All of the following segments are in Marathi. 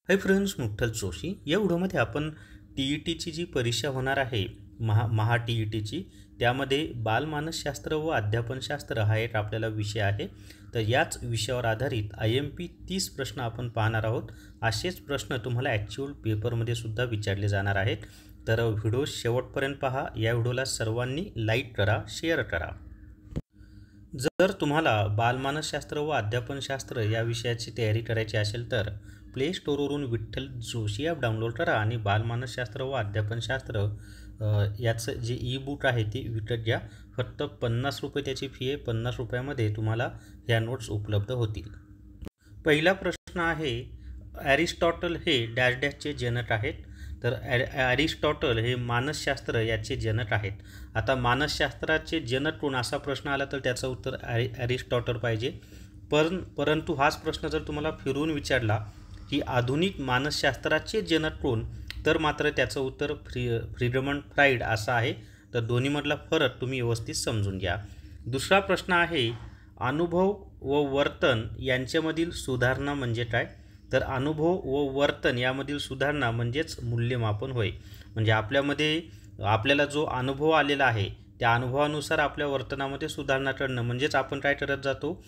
हाय फ्रेंड्स, मुठ्ठल जोशी या व्हिडिओमध्ये आपण टी-ई-टीची जी परीक्षा होणार आहे महा टी-ई-टीची, त्यामध्ये बालमानसशास्त्र व अध्यापनशास्त्र हा एक आपल्याला विषय आहे. तर याच विषयावर आधारित IMP 30 प्रश्न आपण पाहणार आहोत. असेच प्रश्न तुम्हाला ॲक्च्युअल पेपरमध्ये सुद्धा विचारले जाणार आहेत. तर व्हिडिओ शेवटपर्यंत पहा. या व्हिडिओला सर्वांनी लाईक करा, शेअर करा. जर तुम्हाला बालमानसशास्त्र व अध्यापनशास्त्र या विषयाची तयारी करायची असेल तर प्ले स्टोरवरून विठ्ठल जोशी ॲप डाउनलोड करा आणि बालमानसशास्त्र व अध्यापनशास्त्र याचं जे ई बुक आहे ते विकत घ्या. फक्त 50 रुपये त्याची फी आहे. 50 रुपयामध्ये तुम्हाला ह्या नोट्स उपलब्ध होतील. पहिला प्रश्न आहे, ॲरिस्टॉटल हे डॅश डॅशचे जनक आहेत. तर ॲरिस्टॉटल हे मानसशास्त्र याचे जनक आहेत. आता मानसशास्त्राचे जनक कोण असा प्रश्न आला तर त्याचं उत्तर ॲरिस्टॉटल पाहिजे. परंतु हाच प्रश्न जर तुम्हाला फिरवून विचारला की आधुनिक मानसशास्त्राचे जनक कोण, तर मात्र त्याचं उत्तर फ्रीडमंड फ्राईड असं आहे. तर दोन्हीमधला फरक तुम्ही व्यवस्थित समजून घ्या. दुसरा प्रश्न आहे, अनुभव व वर्तन यांच्यामधील सुधारणा म्हणजे काय? तर अनुभव व वर्तन यामधील सुधारणा म्हणजेच मूल्यमापन होय. म्हणजे आपल्याला जो अनुभव आलेला आहे त्या अनुभवानुसार आपल्या वर्तनामध्ये सुधारणा करणं म्हणजेच आपण काय करत जातो,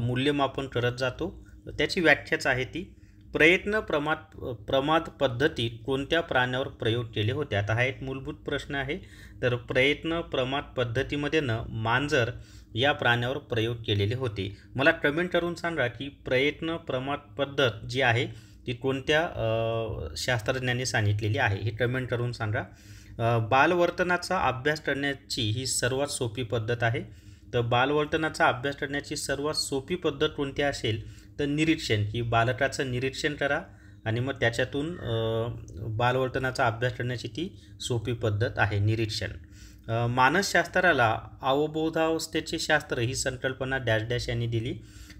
मूल्यमापन करत जातो. त्याची व्याख्याच आहे ती. प्रयत्न प्रमाद पद्धतीत कोणत्या प्राण्यावर प्रयोग केले होते? आता हा एक मूलभूत प्रश्न आहे. तर प्रयत्न प्रमाद पद्धतीमध्ये मांजर या प्राण्यावर प्रयोग केलेले होते. मला कमेंट करून सांगा की प्रयत्न प्रमाद पद्धत जी आहे ती कोणत्या शास्त्रज्ञांनी सांगितलेली आहे, हे कमेंट करून सांगा. बालवर्तनाचा अभ्यास करण्याची ही सर्वात सोपी पद्धत आहे. तर बालवर्तनाचा अभ्यास करण्याची सर्वात सोपी पद्धत कोणती असेल तर निरीक्षण, की बालकाचं निरीक्षण करा आणि मग त्याच्यातून बालवर्तनाचा अभ्यास करण्याची ती सोपी पद्धत आहे, निरीक्षण. मानसशास्त्राला अवबोधावस्थेचे शास्त्र ही संकल्पना डॅश डॅश यांनी दिली.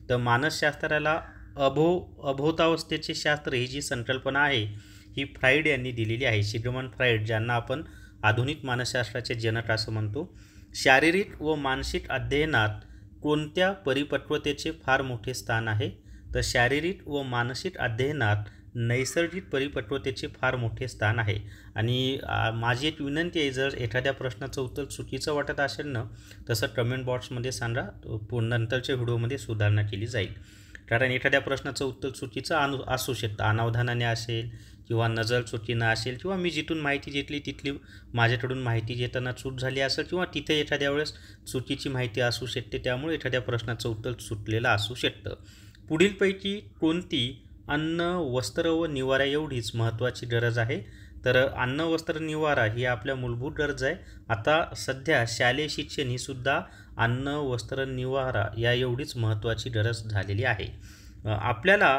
तर मानसशास्त्राला अबोधावस्थेचे शास्त्र ही जी संकल्पना आहे ही फ्राईड यांनी दिलेली आहे, सिगमंड फ्राईड, ज्यांना आपण आधुनिक मानसशास्त्राचे जनक असं म्हणतो. शारीरिक व मानसिक अध्ययनात कोणत्या परिपक्वतेचे फार मोठे स्थान आहे? तर शारीरिक व मानसिक अध्ययनात नैसर्गिक परिपक्वतेचे फार मोठे स्थान आहे. आणि माझी एक विनंती आहे, जर एखाद्या प्रश्नाचं उत्तर चुकीचं वाटत असेल ना, तसं कमेंट बॉक्समध्ये सांगा. नंतरच्या व्हिडिओमध्ये सुधारणा केली जाईल. कारण एखाद्या प्रश्नाचं उत्तर चुकीचं असू शकतं, अनावधानाने असेल किंवा नजर चुकीनं असेल किंवा मी जिथून माहिती घेतली तिथली माझ्याकडून माहिती घेताना चूक झाली असेल किंवा तिथे एखाद्या वेळेस चुकीची माहिती असू शकते. त्यामुळे एखाद्या प्रश्नाचं उत्तर चुकलेलं असू शकतं. पुढीलपैकी कोणती अन्न, वस्त्र व निवारा एवढीच महत्त्वाची गरज आहे? तर अन्न, वस्त्र, निवारा ही आपल्या मूलभूत गरज आहे. आता सध्या शालेय शिक्षण ही सुद्धा अन्न, वस्त्र, निवारा या एवढीच महत्त्वाची गरज झालेली आहे. आपल्याला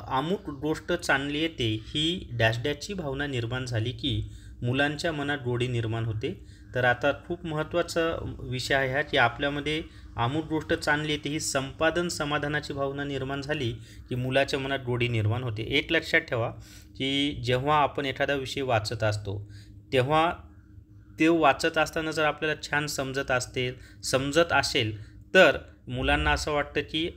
अमुक गोष्ट चांगली येते ही डॅश डॅशची भावना निर्माण झाली की मुलांच्या मनात गोडी निर्माण होते. तर आता खूप महत्त्वाचा विषय आहे हा, की आपल्यामध्ये अमुक गोष्ट चांगली येते ही संपादन समाधानाची भावना निर्माण झाली की मुलाच्या मनात गोडी निर्माण होते. एक लक्षात ठेवा की जेव्हा आपण एखादा विषय वाचत असतो तेव्हा ते वाचत असताना जर आपल्याला छान समजत असेल तर मुलांना असं वाटतं की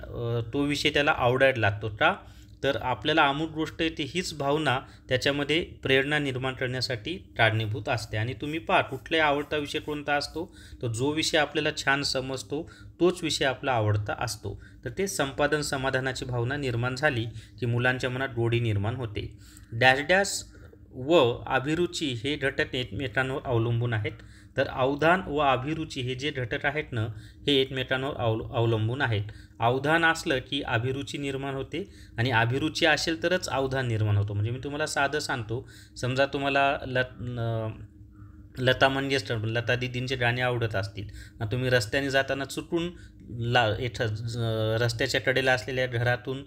तो विषय त्याला आवडायला लागतो. का? तर आपल्याला अमुक गोष्ट येते हीच भावना त्याच्यामध्ये प्रेरणा निर्माण करण्यासाठी कारणीभूत असते. आणि तुम्ही पहा, कुठलाही आवडता विषय कोणता असतो, तर जो विषय आपल्याला छान समजतो तोच विषय आपला आवडता असतो. तर ते संपादन समाधानाची भावना निर्माण झाली की मुलांच्या मनात गोडी निर्माण होते. डॅश डॅश व अभिरुची हे घटक एकमेकांवर अवलंबून आहेत. तर अवधान व अभिरुची हे जे घटक आहेत ना, हे एकमेकांवर अवलंबून आहेत. अवधान असलं की अभिरुची निर्माण होते आणि अभिरुची असेल तरच अवधान निर्माण होतं. म्हणजे मी तुम्हाला साधं सांगतो, समजा तुम्हाला लता मंगेशकर, लता दीदींचे गाणे आवडत असतील, तुम्ही रस्त्याने जाताना चुकून रस्त्याच्या कडेला असलेल्या घरातून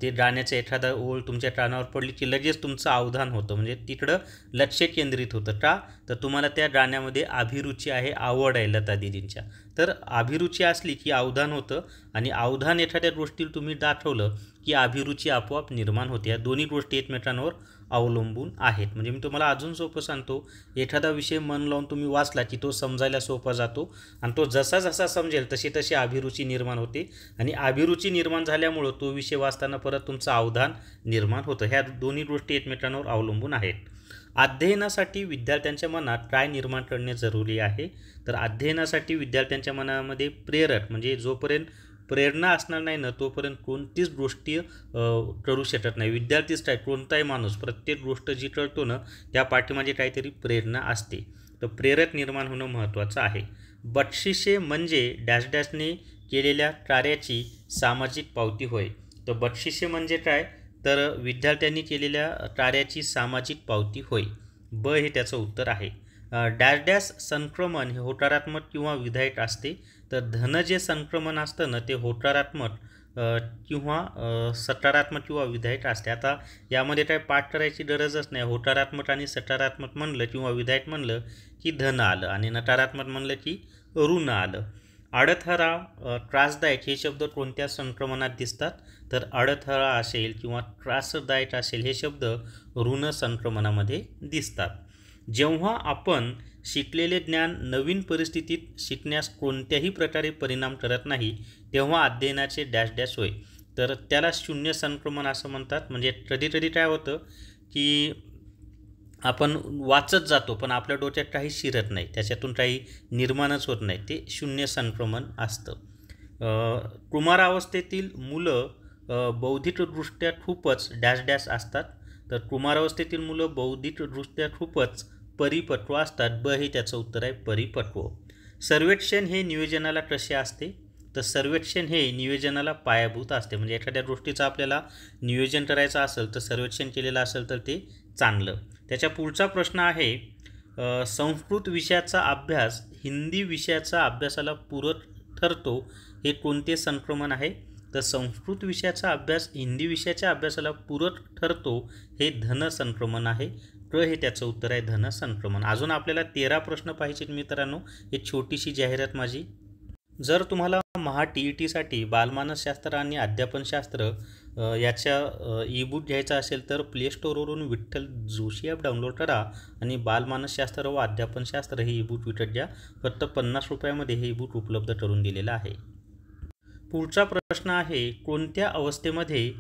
ते गाण्याचा एखादा ओळ तुमच्या कानावर पडली की लगेच तुमचं अवधान होतं, म्हणजे तिकडं लक्ष केंद्रित होतं. का? तर तुम्हाला त्या गाण्यामध्ये अभिरुची आहे, आवड आहे लता दीदींच्या. तर अभिरुची असली की अवधान होतं आणि अवधान एखाद्या गोष्टीला तुम्ही दाखवलं की अभिरुची आपोआप निर्माण होते. या दोन्ही गोष्टी एकमेकांवर अवलंबून आहेत. म्हणजे मी तुम्हाला अजून सोपं सांगतो, एखादा विषय मन लावून तुम्ही वाचला की तो समजायला सोपा जातो आणि तो जसा जसा समजेल तशी तशी अभिरुची निर्माण होते आणि अभिरुची निर्माण झाल्यामुळं तो विषय वाचताना परत तुमचं अवधान निर्माण होतं. ह्या दोन्ही गोष्टी एकमेकांवर अवलंबून आहेत. अध्ययनासाठी विद्यार्थ्यांच्या मनात काय निर्माण करणे जरुरी आहे? तर अध्ययनासाठी विद्यार्थ्यांच्या मनामध्ये प्रेरक म्हणजे जोपर्यंत प्रेरणा असणार नाही ना तोपर्यंत कोणतीच गोष्टी करू शकत नाही. विद्यार्थीच काय कोणताही माणूस प्रत्येक गोष्ट जी करतो ना त्या पाठीमागे काहीतरी प्रेरणा असते. तर प्रेरक निर्माण होणं महत्त्वाचं आहे. बक्षिसे म्हणजे डॅश डॅशने केलेल्या कार्याची सामाजिक पावती होय. तर बक्षिसे म्हणजे काय? तर विद्यार्थ्यांनी केलेल्या कार्याची सामाजिक पावती होय. ब हे त्याचं उत्तर आहे. डॅश डॅश संक्रमण हे होकारात्मक किंवा विधायक असते. तर धन जे संक्रमण असतं ना ते होकारात्मक किंवा सकारात्मक किंवा विधायक असते. आता यामध्ये काय पाठ करायची गरजच नाही. होकारात्मक आणि सकारात्मक म्हणलं किंवा विधायक म्हणलं की धन आलं आणि नकारात्मक म्हणलं की ऋण आलं. अडथळा त्रासदायक हे शब्द कोणत्या संक्रमणात दिसतात? तर अडथळा असेल किंवा त्रासदायक असेल हे शब्द ऋण संक्रमणामध्ये दिसतात. जेव्हा आपण शिकलेले ज्ञान नवीन परिस्थितीत शिकण्यास कोणत्याही प्रकारे परिणाम करत नाही तेव्हा अध्ययनाचे डॅश डॅश होय. तर त्याला शून्य संक्रमण असं म्हणतात. म्हणजे कधी काय होतं की आपण वाचत जातो पण आपल्या डोक्यात काही शिरत नाही, त्याच्यातून काही निर्माणच होत नाही, ते शून्य संक्रमण असतं. कुमारावस्थेतील मुलं बौद्धिकदृष्ट्या खूपच डॅश डॅश असतात. तर कुमारावस्थेतील मुलं बौद्धिकदृष्ट्या खूपच परिपक्व असतात. ब हे त्याचं उत्तर आहे, परिपक्व. सर्वेक्षण हे नियोजनाला कसे असते? तर सर्वेक्षण हे नियोजनाला पायाभूत असते. म्हणजे एखाद्या गोष्टीचं आपल्याला नियोजन करायचं असेल तर सर्वेक्षण केलेलं असेल तर ते चांगलं. त्याच्या पुढचा प्रश्न आहे, संस्कृत विषयाचा अभ्यास हिंदी विषयाचा अभ्यासाला पूरक ठरतो हे कोणते संक्रमण आहे? तर संस्कृत विषयाचा अभ्यास हिंदी विषयाच्या अभ्यासाला पूरक ठरतो हे धन संक्रमण आहे. क हे त्याचं उत्तर आहे, धन संक्रमण. अजून आपल्याला 13 प्रश्न पाहिजेत मित्रांनो. एक छोटीशी जाहिरात माझी. जर तुम्हाला महा TETसाठी बालमानसशास्त्र आणि अध्यापनशास्त्र याच्या ईबुक घ्यायचा असेल तर प्ले स्टोअरवरून विठ्ठल जोशी ॲप डाउनलोड करा आणि बालमानसशास्त्र व अध्यापनशास्त्र हे ईबुक विकत घ्या. फक्त 50 रुपयामध्ये हे ईबुक उपलब्ध करून दिलेलं आहे. पुढचा प्रश्न आहे, कोणत्या अवस्थेमध्ये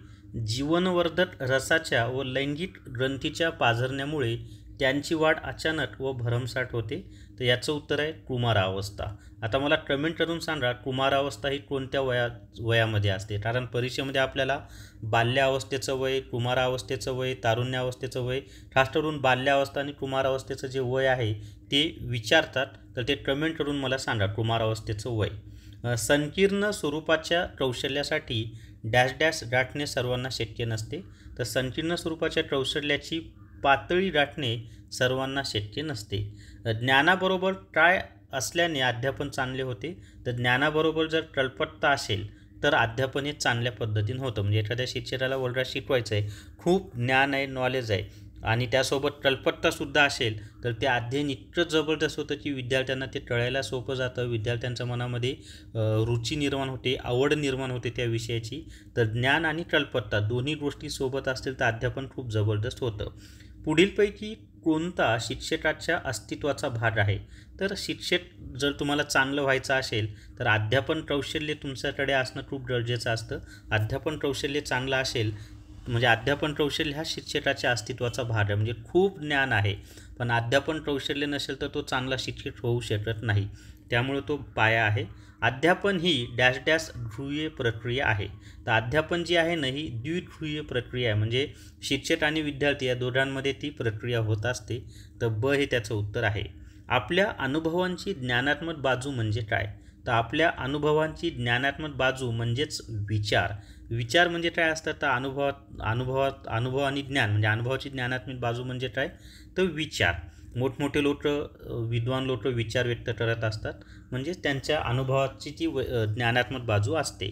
जीवनवर्धक रसाच्या व लैंगिक ग्रंथीच्या पाझरण्यामुळे त्यांची वाढ अचानक व भरमसाठ होते? तर याचं उत्तर आहे कुमारावस्था. आता मला कमेंट करून सांगा कुमारावस्था ही कोणत्या वयामध्ये असते? कारण परीक्षेमध्ये आपल्याला बाल्यावस्थेचं वय, कुमारावस्थेचं वय, तारुण्यावस्थेचं वय, खास करून बाल्यावस्था आणि कुमारावस्थेचं जे वय आहे ते विचारतात. तर ते कमेंट करून मला सांगा कुमारावस्थेचं वय. संकीर्ण स्वरूपाच्या कौशल्यासाठी डॅश डॅश गाठणे सर्वांना शक्य नसते. तर संकीर्ण स्वरूपाच्या कौशल्याची पातळी गाठणे सर्वांना शक्य नसते. ज्ञानाबरोबर काय असल्याने अध्यापन चांगले होते? तर ज्ञानाबरोबर जर कल्पकता असेल तर अध्यापन हे चांगल्या पद्धतीने होतं. म्हणजे एखाद्या शिक्षकाला वर्गात शिकवायचं आहे, खूप ज्ञान आहे, नॉलेज आहे आणि त्यासोबत कल्पकतासुद्धा असेल तर ते अध्ययन इतकं जबरदस्त होतं की विद्यार्थ्यांना ते कळायला सोपं जातं. विद्यार्थ्यांच्या मनामध्ये रुची निर्माण होते, आवड निर्माण होते त्या विषयाची. तर ज्ञान आणि कल्पकता दोन्ही गोष्टी सोबत असतील तर अध्यापन खूप जबरदस्त होतं. पुढीलपैकी कोणता शिक्षकाच्या अस्तित्वाचा भाग आहे? तर शिक्षक जर तुम्हाला चांगलं व्हायचं असेल तर अध्यापन कौशल्य तुमच्याकडे असणं खूप गरजेचं असतं. अध्यापन कौशल्य चांगलं असेल म्हणजे अध्यापन कौशल्य हा शिक्षकाच्या अस्तित्वाचा भाग आहे. म्हणजे खूप ज्ञान आहे पण अध्यापन कौशल्य नसेल तर तो चांगला शिक्षक होऊ शकत नाही. त्यामुळे तो पाया आहे. अध्यापन ही डॅश डॅश ध्रुवीय प्रक्रिया आहे. तर अध्यापन जी आहे ना ही द्विध्रुवीय प्रक्रिया आहे. म्हणजे शिक्षक आणि विद्यार्थी या दोघांमध्ये ती प्रक्रिया होत असते. तर ब हे त्याचं उत्तर आहे. आपल्या अनुभवांची ज्ञानात्मक बाजू म्हणजे काय? तर आपल्या अनुभवांची ज्ञानात्मक बाजू म्हणजेच विचार. विचार म्हणजे काय असतं? तर अनुभव आणि ज्ञान म्हणजे अनुभवाची ज्ञानात्मक बाजू म्हणजे काय? तर विचार. मोठमोठे लोक, विद्वान लोक विचार व्यक्त करत असतात म्हणजे त्यांच्या अनुभवाची ती ज्ञानात्मक बाजू असते.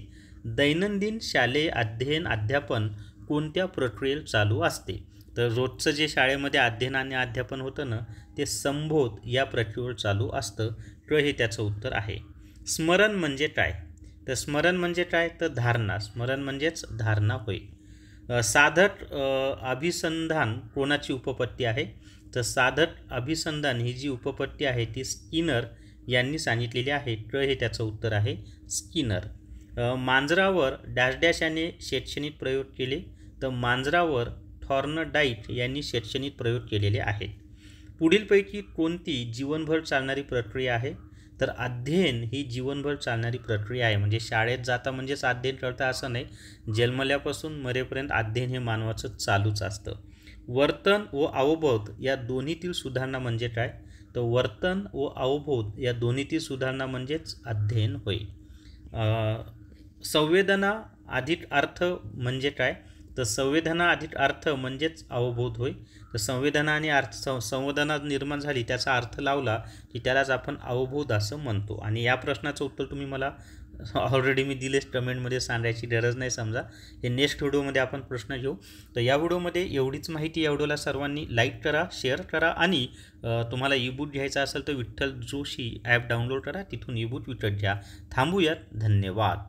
दैनंदिन शालेय अध्ययन अध्यापन कोणत्या प्रक्रियेत चालू असते? तर रोजचं जे शाळेमध्ये अध्ययन आणि अध्यापन होतं ना ते संबोध या प्रक्रियेवर चालू असतं. क हे त्याचं उत्तर आहे. स्मरण म्हणजे काय? तर स्मरण म्हणजे काय? तर धारणा. स्मरण म्हणजेच धारणा होय. साधट अभिसंधान कोणाची उपपत्ती आहे? तर साधट अभिसंधान ही जी उपपत्ती आहे ती स्किनर यांनी सांगितलेली आहे. हे त्याचं उत्तर आहे, स्किनर. मांजरावर डॅश डॅश याने शैक्षणिक प्रयोग केले. तर मांजरावर थॉर्नडाईट यांनी शैक्षणिक प्रयोग केलेले आहेत. पुढीलपैकी कोणती जीवनभर चालणारी प्रक्रिया आहे? तर अध्ययन ही जीवनभर चालणारी प्रक्रिया आहे. म्हणजे शाळेत जाता म्हणजेच अध्ययन करता असं नाही, जन्मल्यापासून मरेपर्यंत अध्ययन हे मानवाचं चालूच असतं. वर्तन व अवबोध या दोन्हीतील सुधारणा म्हणजे काय? तर वर्तन व अवबोध या दोन्हीतील सुधारणा म्हणजेच अध्ययन होय. संवेदना अधिक अर्थ म्हणजे काय? तर संवेदना अधिक अर्थ म्हणजेच अवबोध होय. तर संवेदना आणि संवेदना निर्माण झाली त्याचा अर्थ लावला की त्यालाच आपण अवबोध असं म्हणतो. आणि या प्रश्नाचं उत्तर तुम्ही मला ऑलरेडी मी दिलेच, कमेंटमध्ये सांगायची गरज नाही समजा. हे नेक्स्ट व्हिडिओमध्ये आपण प्रश्न घेऊ. तर या व्हिडिओमध्ये एवढीच माहिती. या व्हिडिओला सर्वांनी लाईक करा, शेअर करा आणि तुम्हाला ईबुक घ्यायचा असेल तर विठ्ठल जोशी ॲप डाउनलोड करा, तिथून ईबुक विकत घ्या. थांबूयात. धन्यवाद.